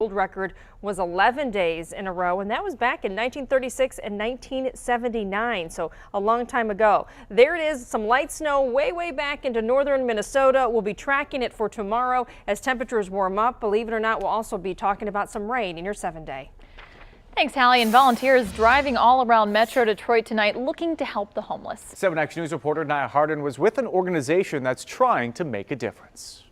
World record was 11 days in a row, and that was back in 1936 and 1979, so a long time ago. There it is, some light snow way back into northern Minnesota. We'll be tracking it for tomorrow as temperatures warm up. Believe it or not, we'll also be talking about some rain in your 7-day. Thanks, Hallie. And volunteers driving all around Metro Detroit tonight looking to help the homeless. 7 Action News reporter Nia Hardin was with an organization that's trying to make a difference.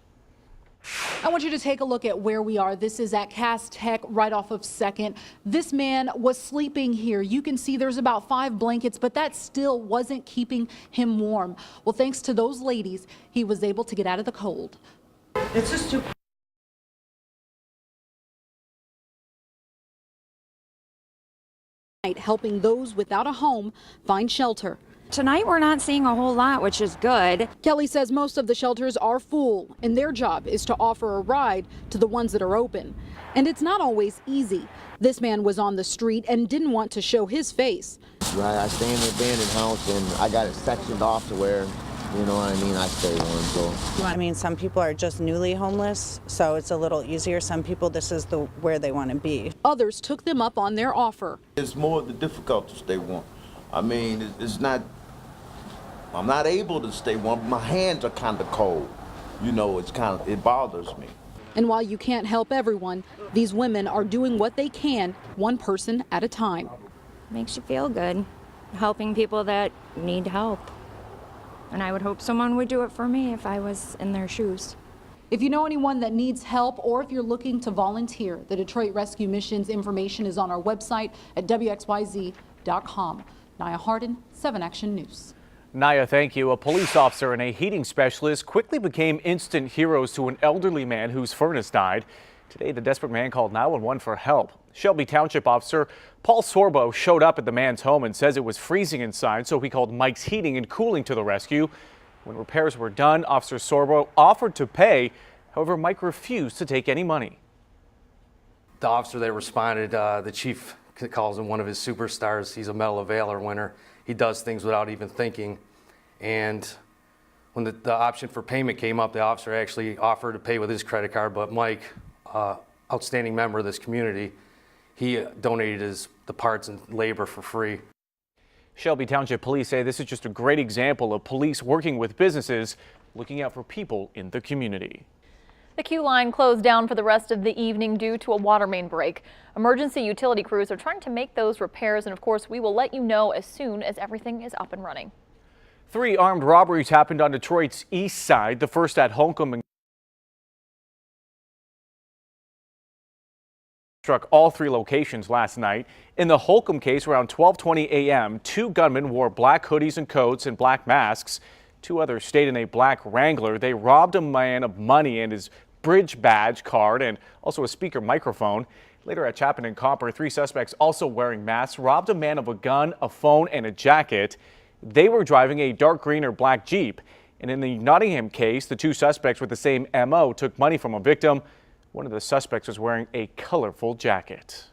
I want you to take a look at where we are. This is at Cass Tech, right off of 2nd. This man was sleeping here. You can see there's about 5 blankets, but that still wasn't keeping him warm. Well, thanks to those ladies, he was able to get out of the cold. It's just too helping those without a home find shelter. Tonight we're not seeing a whole lot, which is good. Kelly says most of the shelters are full, and their job is to offer a ride to the ones that are open. And it's not always easy. This man was on the street and didn't want to show his face. Right, I stay in an abandoned house and I got it sectioned off to where, you know what I mean, I stay warm. So I mean, some people are just newly homeless, so it's a little easier. Some people, this is where they want to be. Others took them up on their offer. It's more of the difficulties they want. I mean, it's not, I'm not able to stay warm. My hands are kind of cold. You know, it bothers me. And while you can't help everyone, these women are doing what they can, one person at a time. Makes you feel good, helping people that need help. And I would hope someone would do it for me if I was in their shoes. If you know anyone that needs help or if you're looking to volunteer, the Detroit Rescue Mission's information is on our website at WXYZ.com. Nia Hardin, 7 Action News. Nia, thank you. A police officer and a heating specialist quickly became instant heroes to an elderly man whose furnace died. Today, the desperate man called 911 for help. Shelby Township officer Paul Sorbo showed up at the man's home and says it was freezing inside, so he called Mike's Heating and Cooling to the rescue. When repairs were done, Officer Sorbo offered to pay. However, Mike refused to take any money. The officer that responded, the chief calls him one of his superstars. He's a Medal of Valor winner. He does things without even thinking. And when the option for payment came up, the officer actually offered to pay with his credit card, but Mike, outstanding member of this community, he donated the parts and labor for free. Shelby Township Police say this is just a great example of police working with businesses, looking out for people in the community. The Q line closed down for the rest of the evening due to a water main break. Emergency utility crews are trying to make those repairs, and of course we will let you know as soon as everything is up and running. 3 armed robberies happened on Detroit's east side, the first at Holcomb and struck all 3 locations last night. In the Holcomb case, around 12:20 a.m., 2 gunmen wore black hoodies and coats and black masks. 2 others stayed in a black Wrangler. They robbed a man of money and his bridge badge card and also a speaker microphone. Later at Chapin and Copper, 3 suspects also wearing masks robbed a man of a gun, a phone, and a jacket. They were driving a dark green or black Jeep. And in the Nottingham case, the 2 suspects with the same MO took money from a victim. One of the suspects was wearing a colorful jacket.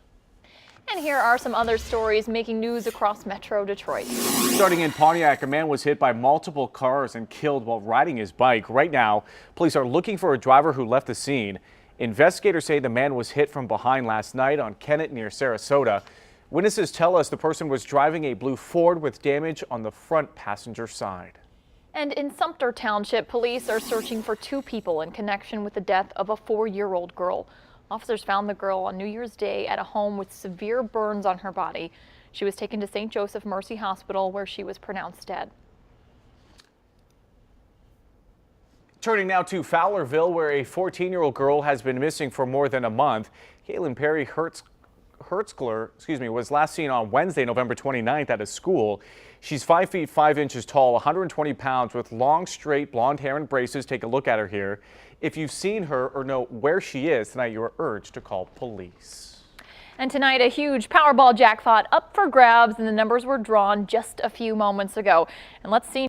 And here are some other stories making news across Metro Detroit. Starting in Pontiac, a man was hit by multiple cars and killed while riding his bike. Right now, police are looking for a driver who left the scene. Investigators say the man was hit from behind last night on Kennett near Sarasota. Witnesses tell us the person was driving a blue Ford with damage on the front passenger side. And in Sumter Township, police are searching for 2 people in connection with the death of a 4-year-old girl. Officers found the girl on New Year's Day at a home with severe burns on her body. She was taken to St. Joseph Mercy Hospital, where she was pronounced dead. Turning now to Fowlerville, where a 14-year-old girl has been missing for more than a month. Kaylin Perry Hertzgler, was last seen on Wednesday, November 29th at a school. She's 5 feet 5 inches tall, 120 pounds, with long, straight blonde hair and braces. Take a look at her here. If you've seen her or know where she is tonight, you are urged to call police. And tonight, a huge Powerball jackpot up for grabs, and the numbers were drawn just a few moments ago. And let's see.